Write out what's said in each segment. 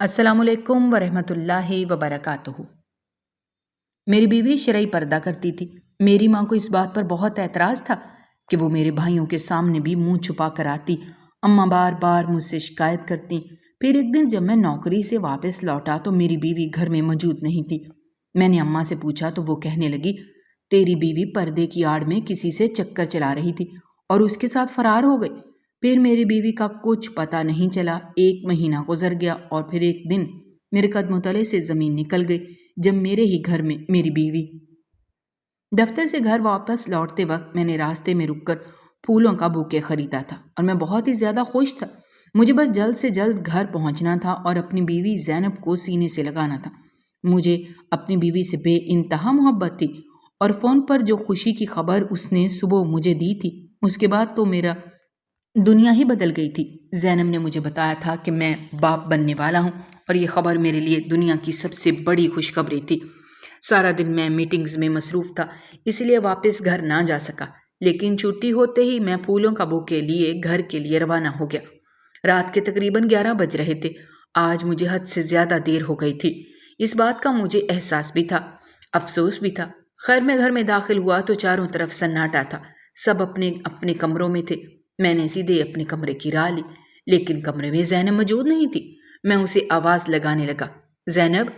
السلام علیکم ورحمۃ اللہ وبرکاتہ۔ میری بیوی شرعی پردہ کرتی تھی۔ میری ماں کو اس بات پر بہت اعتراض تھا کہ وہ میرے بھائیوں کے سامنے بھی منہ چھپا کر آتی۔ اماں بار بار مجھ سے شکایت کرتی۔ پھر ایک دن جب میں نوکری سے واپس لوٹا تو میری بیوی گھر میں موجود نہیں تھی۔ میں نے اماں سے پوچھا تو وہ کہنے لگی، تیری بیوی پردے کی آڑ میں کسی سے چکر چلا رہی تھی اور اس کے ساتھ فرار ہو گئی۔ پھر میری بیوی کا کچھ پتہ نہیں چلا۔ 1 مہینہ گزر گیا اور پھر ایک دن میرے قدموں تلے سے زمین نکل گئی جب میرے ہی گھر میں میری بیوی۔ دفتر سے گھر واپس لوٹتے وقت میں نے راستے میں رک کر پھولوں کا بوکے خریدا تھا اور میں بہت ہی زیادہ خوش تھا۔ مجھے بس جلد سے جلد گھر پہنچنا تھا اور اپنی بیوی زینب کو سینے سے لگانا تھا۔ مجھے اپنی بیوی سے بے انتہا محبت تھی اور فون پر جو خوشی کی خبر اس نے صبح مجھے دی تھی، اس کے بعد تو میرا دنیا ہی بدل گئی تھی۔ زینب نے مجھے بتایا تھا کہ میں باپ بننے والا ہوں اور یہ خبر میرے لیے دنیا کی سب سے بڑی خوشخبری تھی۔ سارا دن میں میٹنگز میں مصروف تھا، اس لیے واپس گھر نہ جا سکا، لیکن چھٹی ہوتے ہی میں پھولوں کا بوکے لیے گھر کے لیے روانہ ہو گیا۔ رات کے تقریباً 11 بج رہے تھے۔ آج مجھے حد سے زیادہ دیر ہو گئی تھی۔ اس بات کا مجھے احساس بھی تھا، افسوس بھی تھا۔ خیر میں گھر میں داخل ہوا تو چاروں طرف سناٹا تھا، سب اپنے اپنے کمروں میں تھے۔ میں نے سیدھے اپنے کمرے کی راہ لی، لیکن کمرے میں زینب موجود نہیں تھی۔ میں اسے آواز لگانے لگا، زینب،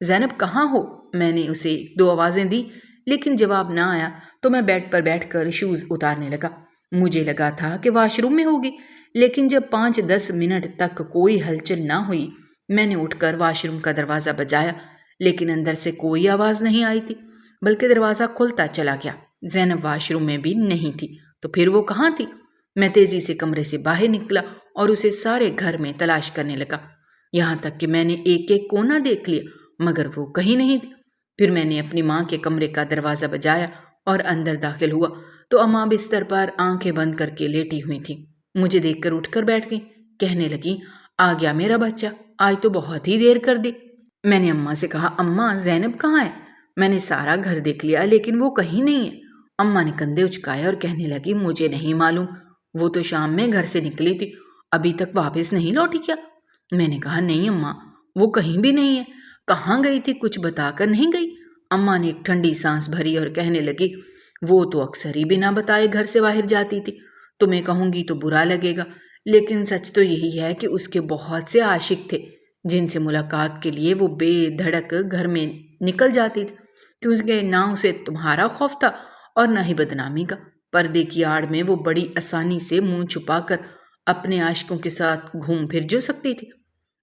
زینب کہاں ہو؟ میں نے اسے 2 آوازیں دی لیکن جواب نہ آیا تو میں بیڈ پر بیٹھ کر شوز اتارنے لگا۔ مجھے لگا تھا کہ واش روم میں ہوگی، لیکن جب 5-10 منٹ تک کوئی ہلچل نہ ہوئی، میں نے اٹھ کر واش روم کا دروازہ بجایا، لیکن اندر سے کوئی آواز نہیں آئی تھی، بلکہ دروازہ کھلتا چلا گیا۔ زینب واش روم میں بھی نہیں تھی، تو پھر وہ کہاں تھی؟ میں تیزی سے کمرے سے باہر نکلا اور اسے سارے گھر میں تلاش کرنے لگا، یہاں تک کہ میں نے ایک ایک کونا دیکھ لیا، مگر وہ کہیں نہیں تھی۔ پھر میں نے اپنی ماں کے کمرے کا دروازہ بجایا اور اندر داخل ہوا تو اماں بستر پر آنکھیں بند کر کے لیٹی ہوئی تھی۔ مجھے دیکھ کر اٹھ کر بیٹھ گئی، کہنے لگی، آ گیا میرا بچہ، آج تو بہت ہی دیر کر دی۔ میں نے اماں سے کہا، اماں زینب کہاں ہے؟ میں نے سارا گھر دیکھ لیا لیکن وہ کہیں نہیں ہے۔ اماں نے کندھے اچکائے اور کہنے لگی، مجھے نہیں معلوم، وہ تو شام میں گھر سے نکلی تھی، ابھی تک واپس نہیں لوٹی کیا؟ میں نے کہا، نہیں اماں، وہ کہیں بھی نہیں ہے۔ کہاں گئی تھی؟ کچھ بتا کر نہیں گئی؟ اماں نے ایک ٹھنڈی سانس بھری اور کہنے لگی، وہ تو اکثر ہی بنا بتائے گھر سے باہر جاتی تھی، تمہیں کہوں گی تو برا لگے گا، لیکن سچ تو یہی ہے کہ اس کے بہت سے عاشق تھے جن سے ملاقات کے لیے وہ بے دھڑک گھر میں نکل جاتی تھی، کیونکہ نہ اسے تمہارا خوف تھا اور نہ ہی بدنامی کا۔ پردے کی آڑ میں وہ بڑی آسانی سے منہ چھپا کر اپنے عاشقوں کے ساتھ گھوم پھر جو سکتی تھی۔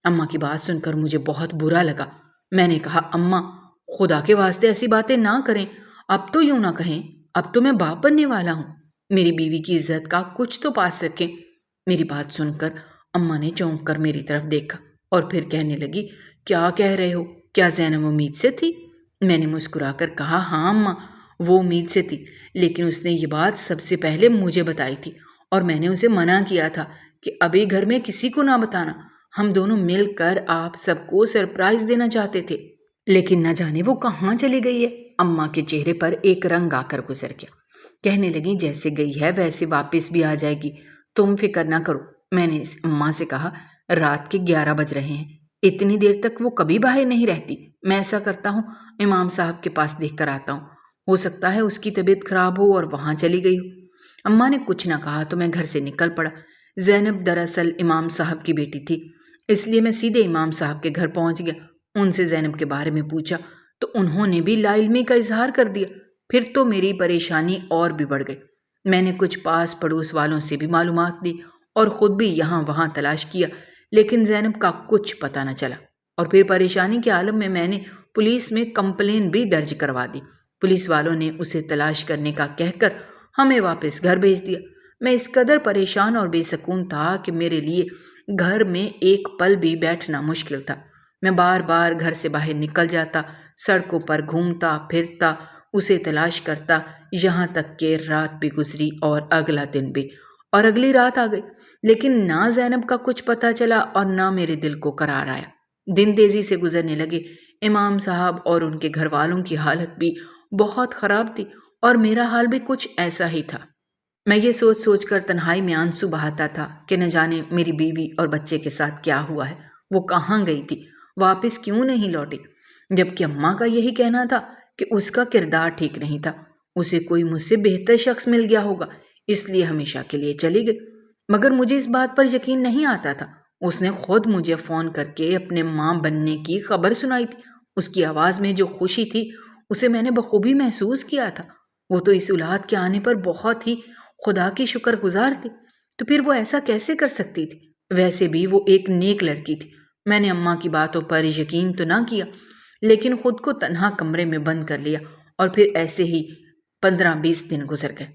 اماں کی بات سن کر مجھے بہت برا لگا۔ میں نے کہا، اماں خدا کے واسطے ایسی باتیں نہ کریں، اب تو یوں نہ کہیں، اب تو میں باپ بننے والا ہوں، میری بیوی کی عزت کا کچھ تو پاس رکھیں۔ میری بات سن کر اماں نے چونک کر میری طرف دیکھا اور پھر کہنے لگی، کیا کہہ رہے ہو؟ کیا زینب امید سے تھی؟ میں نے مسکرا کر کہا، ہاں اماں، وہ امید سے تھی، لیکن اس نے یہ بات سب سے پہلے مجھے بتائی تھی اور میں نے اسے منع کیا تھا کہ ابھی گھر میں کسی کو نہ بتانا، ہم دونوں مل کر آپ سب کو سرپرائز دینا چاہتے تھے، لیکن نہ جانے وہ کہاں چلی گئی ہے۔ اماں کے چہرے پر ایک رنگ آ کر گزر گیا، کہنے لگی، جیسے گئی ہے ویسے واپس بھی آ جائے گی، تم فکر نہ کرو۔ میں نے اماں سے کہا، رات کے 11 بج رہے ہیں، اتنی دیر تک وہ کبھی باہر نہیں رہتی، میں ایسا کرتا ہوں امام صاحب کے پاس دیکھ کر آتا ہوں، ہو سکتا ہے اس کی طبیعت خراب ہو اور وہاں چلی گئی ہو۔ اماں نے کچھ نہ کہا تو میں گھر سے نکل پڑا۔ زینب دراصل امام صاحب کی بیٹی تھی، اس لیے میں سیدھے امام صاحب کے گھر پہنچ گیا۔ ان سے زینب کے بارے میں پوچھا تو انہوں نے بھی لا علمی کا اظہار کر دیا۔ پھر تو میری پریشانی اور بھی بڑھ گئی۔ میں نے کچھ پاس پڑوس والوں سے بھی معلومات لی اور خود بھی یہاں وہاں تلاش کیا، لیکن زینب کا کچھ پتہ نہ چلا، اور پھر پریشانی کے عالم میں نے پولیس میں کمپلین بھی درج کروا دی۔ پولیس والوں نے اسے تلاش کرنے کا کہہ کر ہمیں واپس گھر بھیج دیا۔ میں اس قدر پریشان اور بے سکون تھا کہ میرے لیے گھر میں ایک پل بھی بیٹھنا مشکل تھا۔ میں بار بار گھر سے باہر نکل جاتا، سڑکوں پر گھومتا پھرتا، اسے تلاش کرتا، یہاں تک کہ رات بھی گزری اور اگلا دن بھی، اور اگلی رات آ گئی، لیکن نہ زینب کا کچھ پتہ چلا اور نہ میرے دل کو قرار آیا۔ دن تیزی سے گزرنے لگے۔ امام صاحب اور ان کے گھر والوں کی حالت بھی بہت خراب تھی اور میرا حال بھی کچھ ایسا ہی تھا۔ میں یہ سوچ کر تنہائی میں آنسو بہاتا تھا کہ نہ جانے میری بیوی اور بچے کے ساتھ کیا ہوا ہے۔ وہ کہاں گئی تھی، واپس کیوں نہیں لوٹی؟ جبکہ اماں کا یہی کہنا تھا کہ اس کا کردار ٹھیک نہیں تھا، اسے کوئی مجھ سے بہتر شخص مل گیا ہوگا، اس لیے ہمیشہ کے لیے چلی گئی۔ مگر مجھے اس بات پر یقین نہیں آتا تھا۔ اس نے خود مجھے فون کر کے اپنے ماں بننے کی خبر سنائی تھی۔ اس کی آواز میں جو خوشی تھی اسے میں نے بخوبی محسوس کیا تھا۔ وہ تو اس اولاد کے آنے پر بہت ہی خدا کی شکر گزار تھی، تو پھر وہ ایسا کیسے کر سکتی تھی؟ ویسے بھی وہ ایک نیک لڑکی تھی۔ میں نے اماں کی باتوں پر یقین تو نہ کیا، لیکن خود کو تنہا کمرے میں بند کر لیا، اور پھر ایسے ہی 15-20 دن گزر گئے۔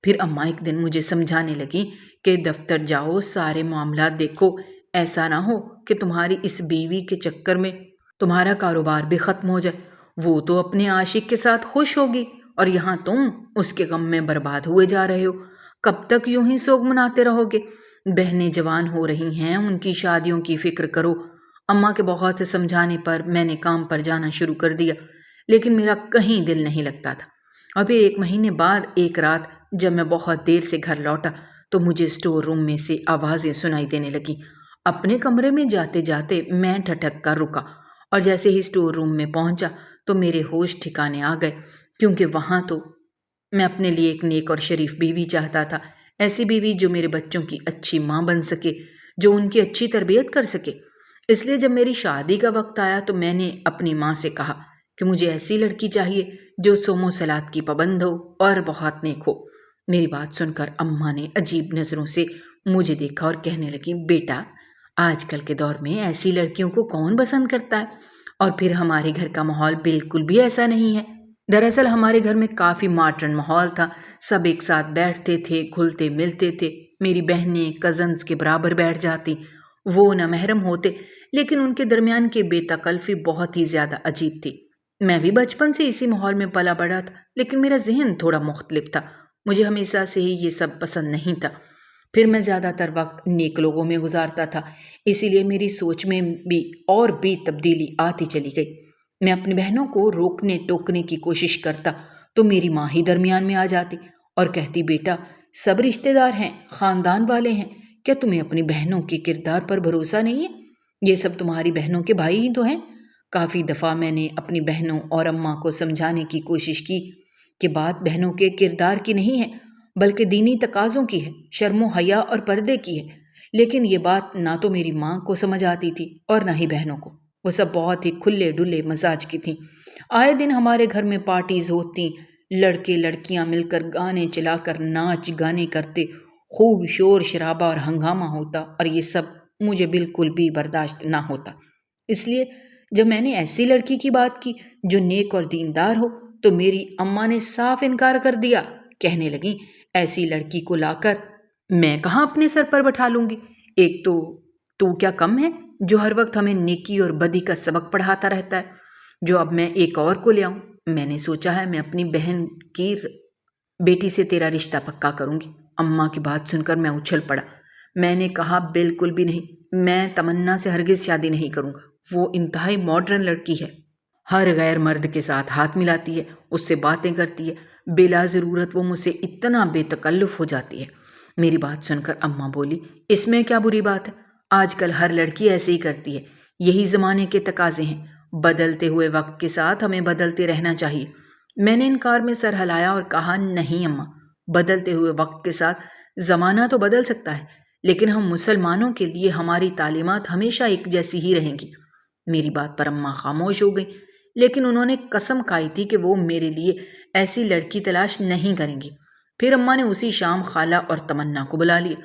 پھر اماں ایک دن مجھے سمجھانے لگی کہ دفتر جاؤ، سارے معاملات دیکھو، ایسا نہ ہو کہ تمہاری اس بیوی کے چکر میں تمہارا کاروبار بھی ختم ہو جائے۔ وہ تو اپنے عاشق کے ساتھ خوش ہوگی، اور یہاں تم اس کے غم میں برباد ہوئے جا رہے ہو۔ کب تک یوں ہی سوگ مناتے رہو گے؟ بہنیں جوان ہو رہی ہیں، ان کی شادیوں کی فکر کرو۔ اماں کے بہت سمجھانے پر میں نے کام پر جانا شروع کر دیا، لیکن میرا کہیں دل نہیں لگتا تھا۔ اور پھر 1 مہینے بعد ایک رات جب میں بہت دیر سے گھر لوٹا تو مجھے اسٹور روم میں سے آوازیں سنائی دینے لگیں۔ اپنے کمرے میں جاتے جاتے میں ٹھٹک کر رکا، اور جیسے ہی اسٹور روم میں پہنچا تو میرے ہوش ٹھکانے آ گئے، کیونکہ وہاں تو میں اپنے لیے ایک نیک اور شریف بیوی چاہتا تھا، ایسی بیوی جو میرے بچوں کی اچھی ماں بن سکے، جو ان کی اچھی تربیت کر سکے۔ اس لیے جب میری شادی کا وقت آیا تو میں نے اپنی ماں سے کہا کہ مجھے ایسی لڑکی چاہیے جو صوم و صلات کی پابند ہو اور بہت نیک ہو۔ میری بات سن کر اماں نے عجیب نظروں سے مجھے دیکھا اور کہنے لگی، بیٹا، آج کل کے دور میں ایسی لڑکیوں کو کون پسند کرتا ہے؟ اور پھر ہمارے گھر کا ماحول بالکل بھی ایسا نہیں ہے۔ دراصل ہمارے گھر میں کافی ماڈرن ماحول تھا، سب ایک ساتھ بیٹھتے تھے، گھلتے ملتے تھے، میری بہنیں کزنز کے برابر بیٹھ جاتی، وہ نہ محرم ہوتے، لیکن ان کے درمیان کی بے تکلفی بہت ہی زیادہ عجیب تھی۔ میں بھی بچپن سے اسی ماحول میں پلا بڑھا تھا، لیکن میرا ذہن تھوڑا مختلف تھا، مجھے ہمیشہ سے ہی یہ سب پسند نہیں تھا۔ پھر میں زیادہ تر وقت نیک لوگوں میں گزارتا تھا، اسی لیے میری سوچ میں بھی تبدیلی آتی چلی گئی۔ میں اپنی بہنوں کو روکنے ٹوکنے کی کوشش کرتا تو میری ماں ہی درمیان میں آ جاتی اور کہتی، بیٹا، سب رشتہ دار ہیں، خاندان والے ہیں، کیا تمہیں اپنی بہنوں کے کردار پر بھروسہ نہیں ہے؟ یہ سب تمہاری بہنوں کے بھائی ہی تو ہیں۔ کافی دفعہ میں نے اپنی بہنوں اور اماں کو سمجھانے کی کوشش کی کہ بات بہنوں کے کردار کی نہیں ہے، بلکہ دینی تقاضوں کی ہے، شرم و حیا اور پردے کی ہے، لیکن یہ بات نہ تو میری ماں کو سمجھ آتی تھی اور نہ ہی بہنوں کو۔ وہ سب بہت ہی کھلے ڈلے مزاج کی تھیں۔ آئے دن ہمارے گھر میں پارٹیز ہوتی، لڑکے لڑکیاں مل کر گانے چلا کر ناچ گانے کرتے، خوب شور شرابہ اور ہنگامہ ہوتا، اور یہ سب مجھے بالکل بھی برداشت نہ ہوتا۔ اس لیے جب میں نے ایسی لڑکی کی بات کی جو نیک اور دیندار ہو تو میری اماں نے صاف انکار کر دیا، کہنے لگیں، ایسی لڑکی کو لا کر میں کہاں اپنے سر پر بٹھا لوں گی؟ ایک تو کیا کم ہے جو ہر وقت ہمیں نیکی اور بدی کا سبق پڑھاتا رہتا ہے، جو اب میں ایک اور کو لے آؤں؟ میں نے سوچا ہے میں اپنی بہن کی بیٹی سے تیرا رشتہ پکا کروں گی۔ اماں کی بات سن کر میں اچھل پڑا۔ میں نے کہا، بالکل بھی نہیں، میں تمنا سے ہرگز شادی نہیں کروں گا۔ وہ انتہائی ماڈرن لڑکی ہے، ہر غیر مرد کے ساتھ ہاتھ ملاتی ہے، اس سے باتیں کرتی ہے، بلا ضرورت وہ مجھ سے اتنا بے تکلف ہو جاتی ہے۔ میری بات سن کر اماں بولی، اس میں کیا بری بات ہے؟ آج کل ہر لڑکی ایسے ہی کرتی ہے، یہی زمانے کے تقاضے ہیں، بدلتے ہوئے وقت کے ساتھ ہمیں بدلتے رہنا چاہیے۔ میں نے انکار میں سر ہلایا اور کہا، نہیں اماں، بدلتے ہوئے وقت کے ساتھ زمانہ تو بدل سکتا ہے، لیکن ہم مسلمانوں کے لیے ہماری تعلیمات ہمیشہ ایک جیسی ہی رہیں گی۔ میری بات پر اماں خاموش ہو گئی، لیکن انہوں نے قسم کھائی تھی کہ وہ میرے لیے ایسی لڑکی تلاش نہیں کریں گی۔ پھر اماں نے اسی شام خالہ اور تمنا کو بلا لیا۔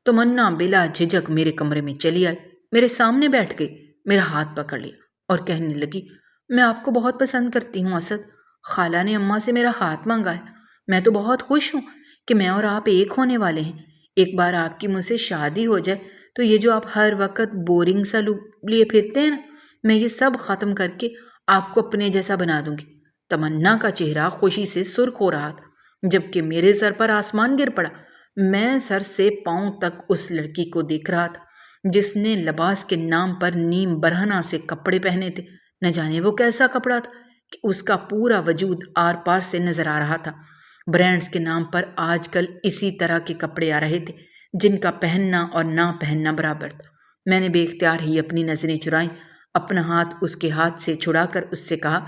تمنا بلا جھجک میرے کمرے میں چلی آئی، میرے سامنے بیٹھ گئی، میرا ہاتھ پکڑ لیا اور کہنے لگی، میں آپ کو بہت پسند کرتی ہوں اسد۔ خالہ نے اماں سے میرا ہاتھ مانگا ہے، میں تو بہت خوش ہوں کہ میں اور آپ ایک ہونے والے ہیں۔ ایک بار آپ کی مجھ سے شادی ہو جائے تو یہ جو آپ ہر وقت بورنگ سا لیے پھرتے ہیں نا، میں یہ سب ختم کر کے آپ کو اپنے جیسا بنا دوں گی۔ تمنا کا چہرہ خوشی سے سرخ ہو رہا تھا، جبکہ میرے سر پر آسمان گر پڑا۔ میں سر سے پاؤں تک اس لڑکی کو دیکھ رہا تھا جس نے لباس کے نام پر نیم برہنہ سے کپڑے پہنے تھے۔ نہ جانے وہ کیسا کپڑا تھا کہ اس کا پورا وجود آر پار سے نظر آ رہا تھا۔ برانڈز کے نام پر آج کل اسی طرح کے کپڑے آ رہے تھے جن کا پہننا اور نہ پہننا برابر تھا۔ میں نے بے اختیار ہی اپنی نظریں چرائیں، اپنا ہاتھ اس کے ہاتھ سے چھڑا کر اس سے کہا،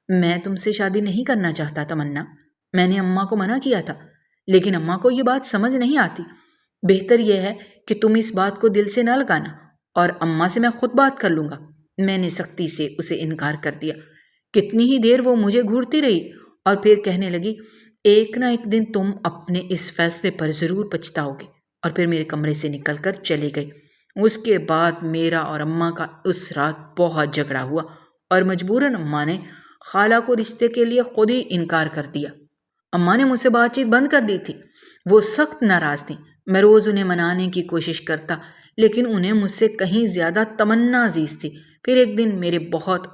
میں تم سے شادی نہیں کرنا چاہتا تمنا، میں نے اماں کو منع کیا تھا، لیکن اماں کو یہ بات سمجھ نہیں آتی۔ بہتر یہ ہے کہ تم اس بات کو دل سے نہ لگانا، اور اماں سے میں خود بات کر لوں گا۔ میں نے سختی سے اسے انکار کر دیا۔ کتنی ہی دیر وہ مجھے گھورتی رہی اور پھر کہنے لگی، ایک نہ ایک دن تم اپنے اس فیصلے پر ضرور پچھتاؤ گے، اور پھر میرے کمرے سے نکل کر چلے گئی۔ اس کے بعد میرا اور اماں کا اس رات بہت جھگڑا ہوا اور مجبوراً اماں نے خالہ کو رشتے کے لیے خود ہی انکار کر دیا۔ اماں نے مجھ سے بات چیت بند کر دی تھی۔ وہ سخت ناراض تھیں۔ میں روز انہیں منانے کی کوشش کرتا، لیکن انہیں مجھ سے کہیں زیادہ تمنا عزیز تھی۔ پھر ایک دن میرے بہت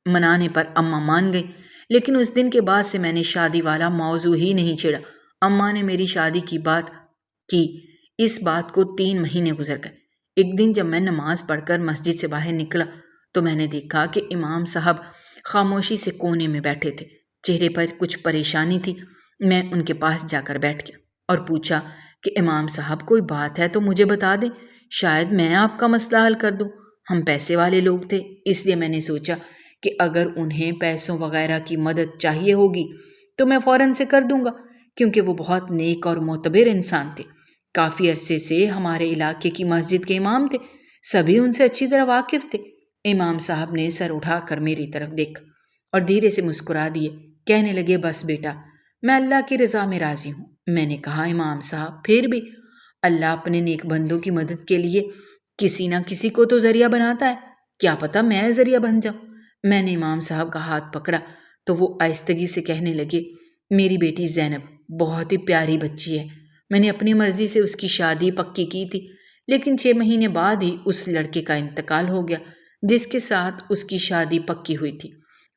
منانے پر اماں مان گئی، لیکن اس دن کے بعد سے میں نے شادی والا موضوع ہی نہیں چھیڑا۔ اماں نے میری شادی کی بات کی، اس بات کو 3 مہینے گزر گئے۔ ایک دن جب میں نماز پڑھ کر مسجد سے باہر نکلا تو میں نے دیکھا کہ امام صاحب خاموشی سے کونے میں بیٹھے تھے، چہرے پر کچھ پریشانی تھی۔ میں ان کے پاس جا کر بیٹھ گیا اور پوچھا کہ امام صاحب کوئی بات ہے تو مجھے بتا دیں، شاید میں آپ کا مسئلہ حل کر دوں۔ ہم پیسے والے لوگ تھے، اس لیے میں نے سوچا کہ اگر انہیں پیسوں وغیرہ کی مدد چاہیے ہوگی تو میں فوراً سے کر دوں گا، کیونکہ وہ بہت نیک اور معتبر انسان تھے۔ کافی عرصے سے ہمارے علاقے کی مسجد کے امام تھے، سبھی ان سے اچھی طرح واقف تھے۔ امام صاحب نے سر اٹھا کر میری طرف دیکھا اور دھیرے سے مسکرا دیے، کہنے لگے، بس بیٹا، میں اللہ کی رضا میں راضی ہوں۔ میں نے کہا، امام صاحب پھر بھی اللہ اپنے نیک بندوں کی مدد کے لیے کسی نہ کسی کو تو ذریعہ بناتا ہے، کیا پتہ میں ذریعہ بن جاؤں۔ میں نے امام صاحب کا ہاتھ پکڑا تو وہ آہستگی سے کہنے لگے، میری بیٹی زینب بہت ہی پیاری بچی ہے، میں نے اپنی مرضی سے اس کی شادی پکی کی تھی، لیکن 6 مہینے بعد ہی اس لڑکے کا انتقال ہو گیا جس کے ساتھ اس کی شادی پکی ہوئی تھی۔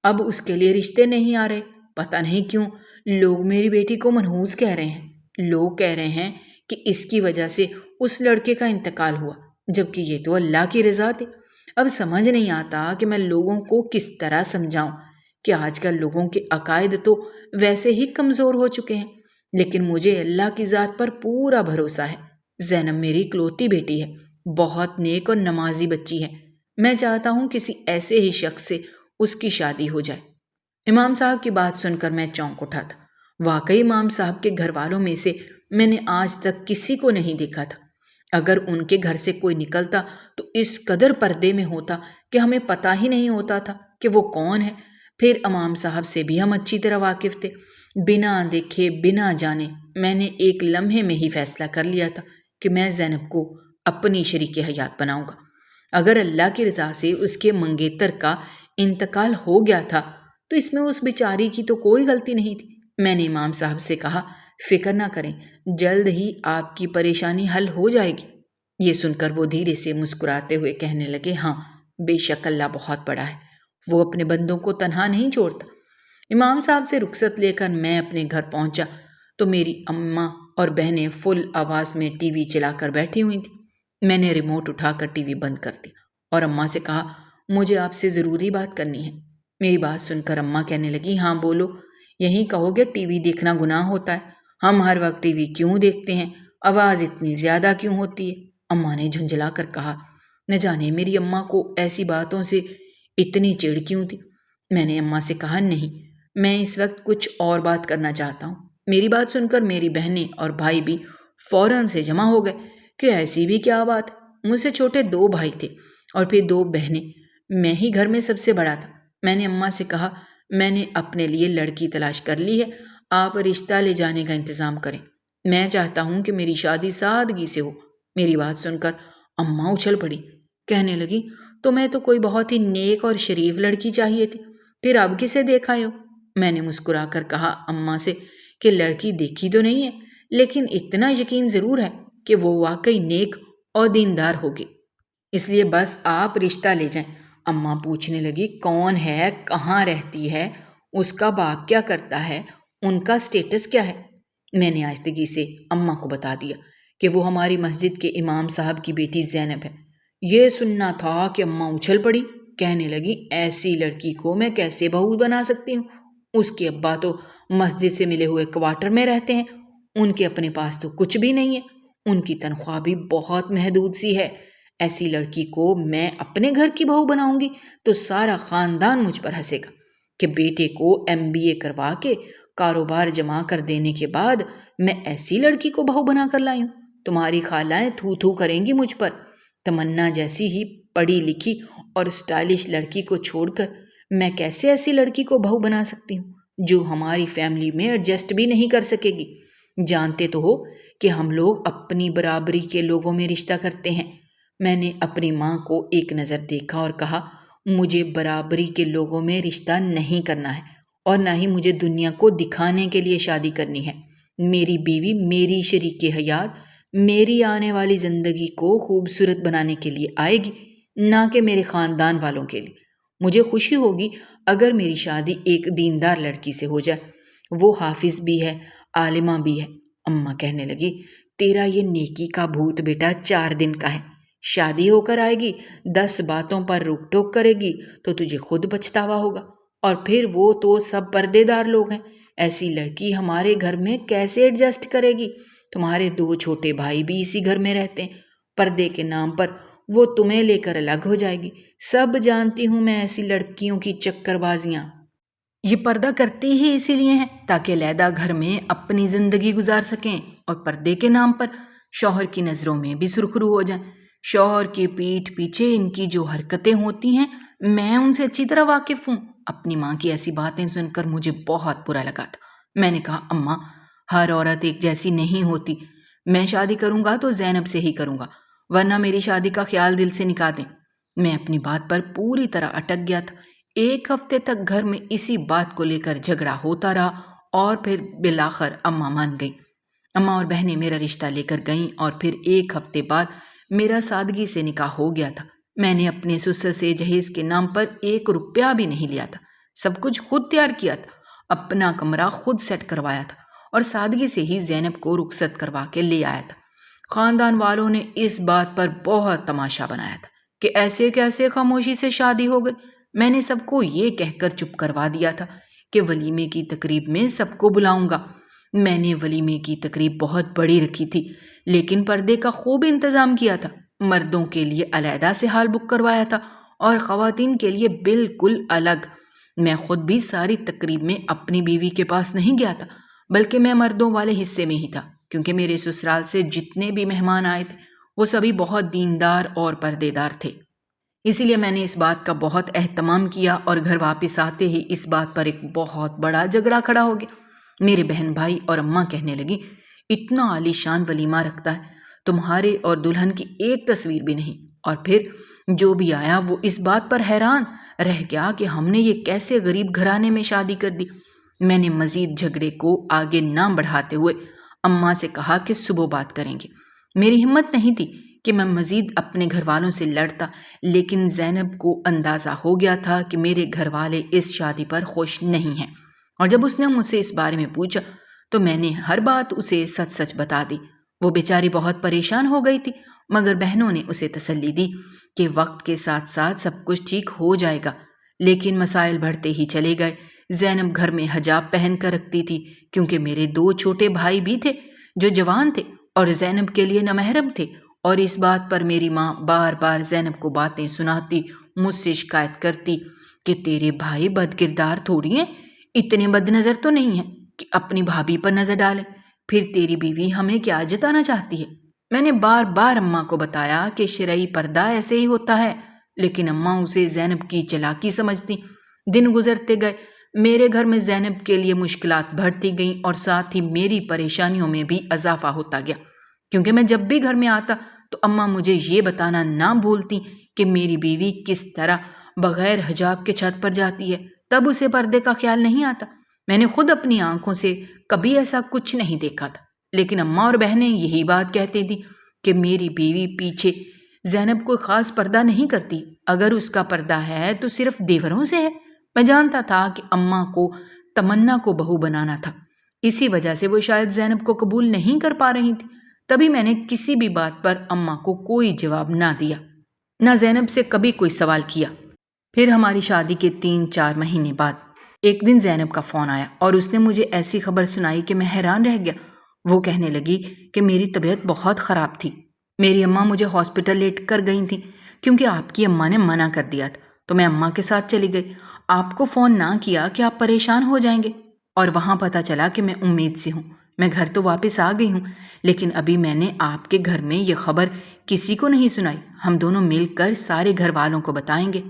اب اس کے لیے رشتے نہیں آ رہے، پتہ نہیں کیوں لوگ میری بیٹی کو منحوس کہہ رہے ہیں۔ لوگ کہہ رہے ہیں کہ اس کی وجہ سے اس لڑکے کا انتقال ہوا، جبکہ یہ تو اللہ کی رضا تھی۔ اب سمجھ نہیں آتا کہ میں لوگوں کو کس طرح سمجھاؤں کہ آج کل لوگوں کے عقائد تو ویسے ہی کمزور ہو چکے ہیں، لیکن مجھے اللہ کی ذات پر پورا بھروسہ ہے۔ زینب میری اکلوتی بیٹی ہے، بہت نیک اور نمازی بچی ہے، میں چاہتا ہوں کسی ایسے ہی شخص سے اس کی شادی ہو جائے۔ امام صاحب کی بات سن کر میں چونک اٹھا تھا۔ واقعی امام صاحب کے گھر والوں میں سے میں نے آج تک کسی کو نہیں دیکھا تھا۔ اگر ان کے گھر سے کوئی نکلتا تو اس قدر پردے میں ہوتا کہ ہمیں پتہ ہی نہیں ہوتا تھا کہ وہ کون ہے۔ پھر امام صاحب سے بھی ہم اچھی طرح واقف تھے۔ بنا دیکھے بنا جانے میں نے ایک لمحے میں ہی فیصلہ کر لیا تھا کہ میں زینب کو اپنی شریک حیات بناؤں گا۔ اگر اللہ کی رضا سے اس کے منگیتر کا انتقال ہو گیا تھا تو اس میں اس بیچاری کی تو کوئی غلطی نہیں تھی۔ میں نے امام صاحب سے کہا، فکر نہ کریں، جلد ہی آپ کی پریشانی حل ہو جائے گی۔ یہ سن کر وہ دھیرے سے مسکراتے ہوئے کہنے لگے، ہاں بے شک اللہ بہت بڑا ہے، وہ اپنے بندوں کو تنہا نہیں چھوڑتا۔ امام صاحب سے رخصت لے کر میں اپنے گھر پہنچا تو میری اماں اور بہنیں فل آواز میں ٹی وی چلا کر بیٹھی ہوئی تھیں۔ میں نے ریموٹ اٹھا کر ٹی وی بند کر دی اور اماں سے کہا، مجھے آپ سے ضروری بات کرنی ہے۔ میری بات سن کر اماں کہنے لگی، ہاں بولو، یہی کہو گے ٹی وی دیکھنا گناہ ہوتا ہے؟ ہم ہر وقت ٹی وی کیوں دیکھتے ہیں؟ آواز اتنی زیادہ کیوں ہوتی ہے؟ اماں نے جھنجھلا کر کہا۔ نہ جانے میری اماں کو ایسی باتوں سے اتنی چڑ کیوں تھی۔ میں نے اماں سے کہا، نہیں، میں اس وقت کچھ اور بات کرنا چاہتا ہوں۔ میری بات سن کر میری بہنیں اور بھائی بھی فوراً سے جمع ہو گئے کہ ایسی بھی کیا بات ہے۔ مجھ سے چھوٹے 2 بھائی تھے اور پھر 2 بہنیں، میں ہی گھر میں سب سے بڑا تھا۔ میں نے اماں سے کہا، میں نے اپنے لیے لڑکی تلاش کر لی ہے، آپ رشتہ لے جانے کا انتظام کریں۔ میں چاہتا ہوں کہ میری شادی سادگی سے ہو۔ میری بات سن کر اماں اچھل پڑی، کہنے لگی، تمہیں تو کوئی بہت ہی نیک اور شریف لڑکی چاہیے تھی، پھر اب کسے دیکھا ہو؟ میں نے مسکرا کر کہا اماں سے کہ لڑکی دیکھی تو نہیں ہے، لیکن اتنا یقین ضرور ہے کہ وہ واقعی نیک اور دیندار ہوگی، اس لیے بس آپ رشتہ لے جائیں۔ اماں پوچھنے لگی، کون ہے، کہاں رہتی ہے، اس کا باپ کیا کرتا ہے، ان کا سٹیٹس کیا ہے؟ میں نے آہستگی سے اماں کو بتا دیا کہ وہ ہماری مسجد کے امام صاحب کی بیٹی زینب ہے۔ یہ سننا تھا کہ اماں اچھل پڑی، کہنے لگی، ایسی لڑکی کو میں کیسے بہو بنا سکتی ہوں؟ اس کے ابا تو مسجد سے ملے ہوئے کوارٹر میں رہتے ہیں، ان کے اپنے پاس تو کچھ بھی نہیں ہے، ان کی تنخواہ بھی بہت محدود سی ہے، ایسی لڑکی کو میں اپنے گھر کی بہو بناؤں گی تو سارا خاندان مجھ پر ہنسے گا کہ بیٹے کو MBA کروا کے کاروبار جمع کر دینے کے بعد میں ایسی لڑکی کو بہو بنا کر لائی ہوں۔ تمہاری خالائیں تھو تھو کریں گی مجھ پر۔ تمنا جیسی ہی پڑھی لکھی اور اسٹائلش لڑکی کو چھوڑ کر میں کیسے ایسی لڑکی کو بہو بنا سکتی ہوں جو ہماری فیملی میں ایڈجسٹ بھی نہیں کر سکے گی؟ جانتے تو ہو کہ ہم لوگ اپنی برابری کے لوگوں میں رشتہ کرتے ہیں۔ میں نے اپنی ماں کو ایک نظر دیکھا اور کہا، مجھے برابری کے لوگوں میں رشتہ نہیں کرنا ہے اور نہ ہی مجھے دنیا کو دکھانے کے لیے شادی کرنی ہے۔ میری بیوی میری شریک حیات میری آنے والی زندگی کو خوبصورت بنانے کے لیے آئے گی، نہ کہ میرے خاندان والوں کے لیے۔ مجھے خوشی ہوگی اگر میری شادی ایک دیندار لڑکی سے ہو جائے، وہ حافظ بھی ہے، عالمہ بھی ہے۔ اماں کہنے لگی، تیرا یہ نیکی کا بھوت بیٹا 4 دن کا ہے، شادی ہو کر آئے گی، 10 باتوں پر روک ٹوک کرے گی تو تجھے خود پچھتاوا ہوگا، اور پھر وہ تو سب پردے دار لوگ ہیں، ایسی لڑکی ہمارے گھر میں کیسے ایڈجسٹ کرے گی؟ تمہارے 2 چھوٹے بھائی بھی اسی گھر میں رہتے ہیں، پردے کے نام پر وہ تمہیں لے کر الگ ہو جائے گی۔ سب جانتی ہوں میں ایسی لڑکیوں کی چکر بازیاں۔ یہ پردہ کرتے ہی اسی لیے ہیں تاکہ علیحدہ گھر میں اپنی زندگی گزار سکیں اور پردے کے نام پر شوہر کی نظروں میں بھی سرخرو ہو جائیں۔ شوہر کی پیٹھ پیچھے ان کی جو حرکتیں ہوتی ہیں میں ان سے اچھی طرح واقف ہوں۔ اپنی ماں کی ایسی باتیں سن کر مجھے بہت برا لگا تھا۔ میں نے کہا، اماں، ہر عورت ایک جیسی نہیں ہوتی، میں شادی کروں گا تو زینب سے ہی کروں گا، ورنہ میری شادی کا خیال دل سے نکال دیں۔ میں اپنی بات پر پوری طرح اٹک گیا تھا۔ 1 ہفتے تک گھر میں اسی بات کو لے کر جھگڑا ہوتا رہا اور پھر بالآخر اماں مان گئیں۔ اماں اور بہنیں میرا رشتہ لے کر گئیں اور پھر 1 ہفتے بعد میرا سادگی سے نکاح ہو گیا تھا۔ میں نے اپنے سسر سے جہیز کے نام پر 1 روپیہ بھی نہیں لیا تھا، سب کچھ خود تیار کیا تھا، اپنا کمرہ خود سیٹ کروایا تھا اور سادگی سے ہی زینب کو رخصت کروا کے لے آیا تھا۔ خاندان والوں نے اس بات پر بہت تماشا بنایا تھا کہ ایسے کیسے خاموشی سے شادی ہو گئی۔ میں نے سب کو یہ کہہ کر چپ کروا دیا تھا کہ ولیمے کی تقریب میں سب کو بلاؤں گا۔ میں نے ولیمے کی تقریب بہت بڑی رکھی تھی، لیکن پردے کا خوب انتظام کیا تھا۔ مردوں کے لیے علیحدہ سے ہال بک کروایا تھا اور خواتین کے لیے بالکل الگ۔ میں خود بھی ساری تقریب میں اپنی بیوی کے پاس نہیں گیا تھا، بلکہ میں مردوں والے حصے میں ہی تھا، کیونکہ میرے سسرال سے جتنے بھی مہمان آئے تھے وہ سبھی بہت دیندار اور پردے دار تھے۔ اسی لیے میں نے اس بات کا بہت اہتمام کیا اور گھر واپس آتے ہی اس بات پر ایک بہت بڑا جھگڑا کھڑا ہو گیا۔ میرے بہن بھائی اور اماں کہنے لگی، اتنا عالی شان ولیمہ رکھتا ہے، تمہارے اور دلہن کی ایک تصویر بھی نہیں۔ اور پھر جو بھی آیا وہ اس بات پر حیران رہ گیا کہ ہم نے یہ کیسے غریب گھرانے میں شادی کر دی۔ میں نے مزید جھگڑے کو آگے نہ بڑھاتے ہوئے اماں سے کہا کہ صبح بات کریں گے۔ میری ہمت نہیں تھی کہ میں مزید اپنے گھر والوں سے لڑتا، لیکن زینب کو اندازہ ہو گیا تھا کہ میرے گھر والے اس شادی پر خوش نہیں ہیں، اور جب اس نے مجھ سے اس بارے میں پوچھا تو میں نے ہر بات اسے سچ سچ بتا دی۔ وہ بیچاری بہت پریشان ہو گئی تھی، مگر بہنوں نے اسے تسلی دی کہ وقت کے ساتھ ساتھ سب کچھ ٹھیک ہو جائے گا، لیکن مسائل بڑھتے ہی چلے گئے۔ زینب گھر میں حجاب پہن کر رکھتی تھی کیونکہ میرے 2 چھوٹے بھائی بھی تھے جو جوان تھے اور زینب کے لیے نامحرم تھے، اور اس بات پر میری ماں بار بار زینب کو باتیں سناتی، مجھ سے شکایت کرتی کہ تیرے بھائی بد کردار تھوڑی ہیں، اتنے بد نظر تو نہیں ہیں کہ اپنی بھابھی پر نظر ڈالیں، پھر تیری بیوی ہمیں کیا جتانا چاہتی ہے۔ میں نے بار بار اماں کو بتایا کہ شرعی پردہ ایسے ہی ہوتا ہے، لیکن اماں اسے زینب کی چالاکی سمجھتی۔ دن گزرتے گئے، میرے گھر میں زینب کے لیے مشکلات بڑھتی گئیں اور ساتھ ہی میری پریشانیوں میں بھی اضافہ ہوتا گیا، کیونکہ میں جب بھی گھر میں آتا تو اماں مجھے یہ بتانا نہ بھولتی کہ میری بیوی کس طرح بغیر حجاب کے چھت پر جاتی ہے، تب اسے پردے کا خیال نہیں آتا۔ میں نے خود اپنی آنکھوں سے کبھی ایسا کچھ نہیں دیکھا تھا، لیکن اماں اور بہنیں یہی بات کہتی تھی کہ میری بیوی پیچھے زینب کوئی خاص پردہ نہیں کرتی، اگر اس کا پردہ ہے تو صرف دیوروں سے ہے۔ میں جانتا تھا کہ اماں کو تمنا کو بہو بنانا تھا، اسی وجہ سے وہ شاید زینب کو قبول نہیں کر پا رہی تھی، تبھی میں نے کسی بھی بات پر اماں کو کوئی جواب نہ دیا، نہ زینب سے کبھی کوئی سوال کیا۔ پھر ہماری شادی کے 3-4 مہینے بعد ایک دن زینب کا فون آیا اور اس نے مجھے ایسی خبر سنائی کہ میں حیران رہ گیا۔ وہ کہنے لگی کہ میری طبیعت بہت خراب تھی، میری اماں مجھے ہاسپٹل لے کر گئی تھیں کیونکہ آپ کی اماں نے منع کر دیا تھا، تو میں اماں کے ساتھ چلی گئی۔ آپ کو فون نہ کیا کہ آپ پریشان ہو جائیں گے، اور وہاں پتہ چلا کہ میں امید سے ہوں۔ میں گھر تو واپس آ گئی ہوں، لیکن ابھی میں نے آپ کے گھر میں یہ خبر کسی کو نہیں سنائی۔ ہم دونوں مل کر سارے گھر والوں کو بتائیں گے۔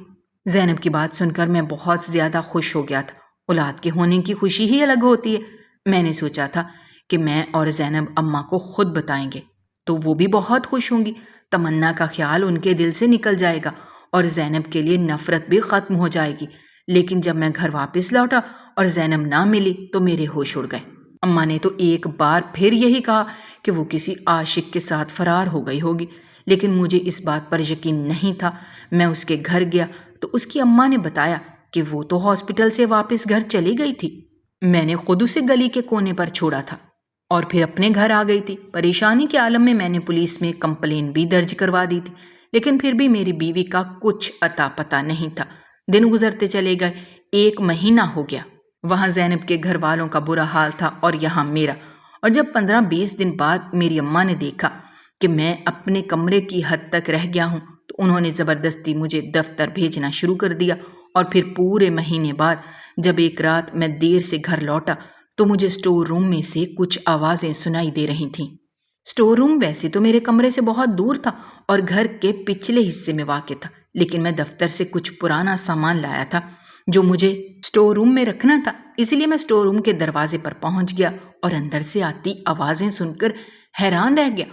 زینب کی بات سن کر میں بہت زیادہ خوش ہو گیا تھا۔ اولاد کے ہونے کی خوشی ہی الگ ہوتی ہے۔ میں نے سوچا تھا کہ میں اور زینب اماں کو خود بتائیں گے تو وہ بھی بہت خوش ہوں گی، تمنا کا خیال ان کے دل سے نکل جائے گا اور زینب کے لیے نفرت بھی ختم ہو جائے گی۔ لیکن جب میں گھر واپس لوٹا اور زینب نہ ملی تو میرے ہوش اڑ گئے۔ اماں نے تو ایک بار پھر یہی کہا کہ وہ کسی عاشق کے ساتھ فرار ہو گئی ہوگی، لیکن مجھے اس بات پر یقین نہیں تھا۔ میں اس کے گھر گیا تو اس کی اماں نے بتایا کہ وہ تو ہاسپٹل سے واپس گھر چلی گئی تھی، میں نے خود اسے گلی کے کونے پر چھوڑا تھا اور پھر اپنے گھر آ گئی تھی۔ پریشانی کے عالم میں نے پولیس میں کمپلین بھی درج کروا دی تھی، لیکن پھر بھی میری بیوی کا کچھ اتا پتہ نہیں تھا۔ دن گزرتے چلے گئے، 1 مہینہ ہو گیا۔ وہاں زینب کے گھر والوں کا برا حال تھا اور یہاں میرا، اور جب 15-20 دن بعد میری اماں نے دیکھا کہ میں اپنے کمرے کی حد تک رہ گیا ہوں تو انہوں نے زبردستی مجھے دفتر بھیجنا شروع کر دیا۔ اور پھر پورے مہینے بعد جب ایک رات میں دیر سے گھر لوٹا تو مجھے اسٹور روم میں سے کچھ آوازیں سنائی دے رہی تھیں۔ اسٹور روم ویسے تو میرے کمرے سے بہت دور تھا اور گھر کے پچھلے حصے میں واقع تھا، لیکن میں دفتر سے کچھ پرانا سامان لایا تھا جو مجھے اسٹور روم میں رکھنا تھا، اسی لیے میں اسٹور روم کے دروازے پر پہنچ گیا اور اندر سے آتی آوازیں سن کر حیران رہ گیا۔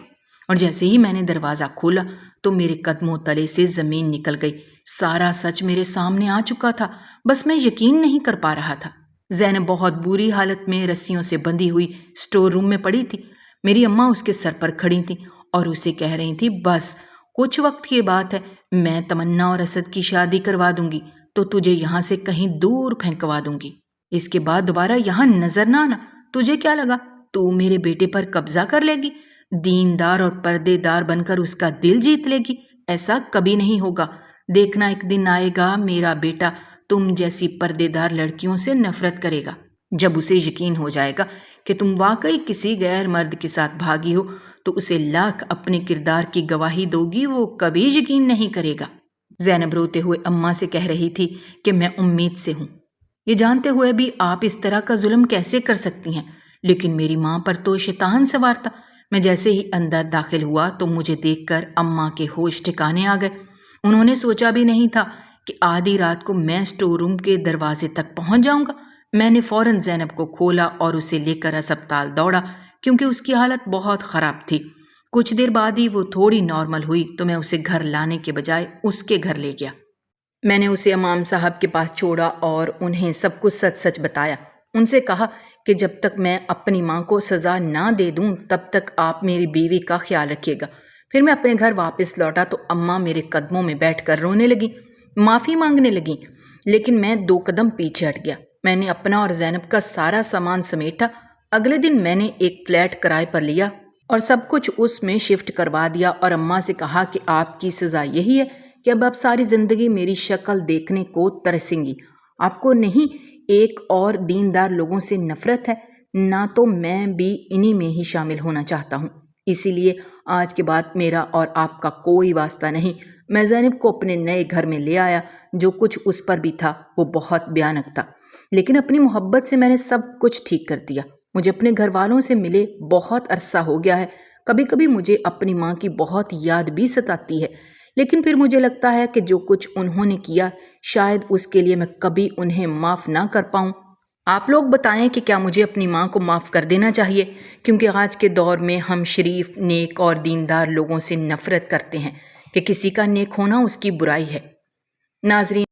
اور جیسے ہی میں نے دروازہ کھولا تو میرے قدموں تلے سے زمین نکل گئی۔ سارا سچ میرے سامنے آ چکا تھا، بس میں یقین نہیں کر پا رہا تھا۔ زینب بہت بری حالت میں رسیوں سے بندھی ہوئی اسٹور روم میں پڑی تھی۔ میری اماں اس کے سر پر کھڑی تھیں اور اسے کہہ رہی تھی، بس کچھ وقت کی بات ہے، میں تمنا اور اسد کی شادی کروا دوں گی تو تجھے یہاں سے کہیں دور پھینکوا دوں گی۔ اس کے بعد دوبارہ یہاں نظر نہ آنا۔ تجھے کیا لگا تو میرے بیٹے پر قبضہ کر لے گی، دیندار اور پردے دار بن کر اس کا دل جیت لے گی؟ ایسا کبھی نہیں ہوگا۔ دیکھنا ایک دن آئے گا میرا بیٹا تم جیسی پردے دار لڑکیوں سے نفرت کرے گا۔ جب اسے یقین ہو جائے گا کہ تم واقعی کسی غیر مرد کے ساتھ بھاگی ہو تو اسے لاکھ اپنے کردار کی گواہی دو گی، وہ کبھی یقین نہیں کرے گا۔ زینب روتے ہوئے اماں سے کہہ رہی تھی کہ میں امید سے ہوں، یہ جانتے ہوئے بھی آپ اس طرح کا ظلم کیسے کر سکتی ہیں؟ لیکن میری ماں پر تو شیطان سوار تھا۔ میں جیسے ہی اندر داخل ہوا تو مجھے دیکھ کر اماں کے ہوش ٹھکانے آ گئے۔ انہوں نے سوچا بھی نہیں تھا کہ آدھی رات کو میں اسٹور روم کے دروازے تک پہنچ جاؤں گا۔ میں نے فوراً زینب کو کھولا اور اسے لے کر ہسپتال دوڑا کیونکہ اس کی حالت بہت خراب تھی۔ کچھ دیر بعد ہی وہ تھوڑی نارمل ہوئی تو میں اسے گھر لانے کے بجائے اس کے گھر لے گیا۔ میں نے اسے امام صاحب کے پاس چھوڑا اور انہیں سب کچھ سچ سچ بتایا۔ ان سے کہا کہ جب تک میں اپنی ماں کو سزا نہ دے دوں تب تک آپ میری بیوی کا خیال رکھیے گا۔ پھر میں اپنے گھر واپس لوٹا تو اماں میرے قدموں میں بیٹھ کر رونے لگیں، معافی مانگنے لگیں، لیکن میں 2 قدم پیچھے ہٹ گیا۔ میں نے اپنا اور زینب کا سارا سامان سمیٹا۔ اگلے دن میں نے ایک فلیٹ کرائے پر لیا اور سب کچھ اس میں شفٹ کروا دیا اور اماں سے کہا کہ آپ کی سزا یہی ہے کہ اب آپ ساری زندگی میری شکل دیکھنے کو ترسیں گی۔ آپ کو نہیں ایک اور دیندار لوگوں سے نفرت ہے، نہ تو میں بھی انہی میں ہی شامل ہونا چاہتا ہوں۔ اسی لیے آج کے بعد میرا اور آپ کا کوئی واسطہ نہیں۔ میں زینب کو اپنے نئے گھر میں لے آیا۔ جو کچھ اس پر بھی تھا وہ بہت بھیانک تھا، لیکن اپنی محبت سے میں نے سب کچھ ٹھیک کر دیا۔ مجھے اپنے گھر والوں سے ملے بہت عرصہ ہو گیا ہے۔ کبھی کبھی مجھے اپنی ماں کی بہت یاد بھی ستاتی ہے، لیکن پھر مجھے لگتا ہے کہ جو کچھ انہوں نے کیا شاید اس کے لیے میں کبھی انہیں معاف نہ کر پاؤں۔ آپ لوگ بتائیں کہ کیا مجھے اپنی ماں کو معاف کر دینا چاہیے؟ کیونکہ آج کے دور میں ہم شریف، نیک اور دیندار لوگوں سے نفرت کرتے ہیں کہ کسی کا نیک ہونا اس کی برائی ہے۔ ناظرین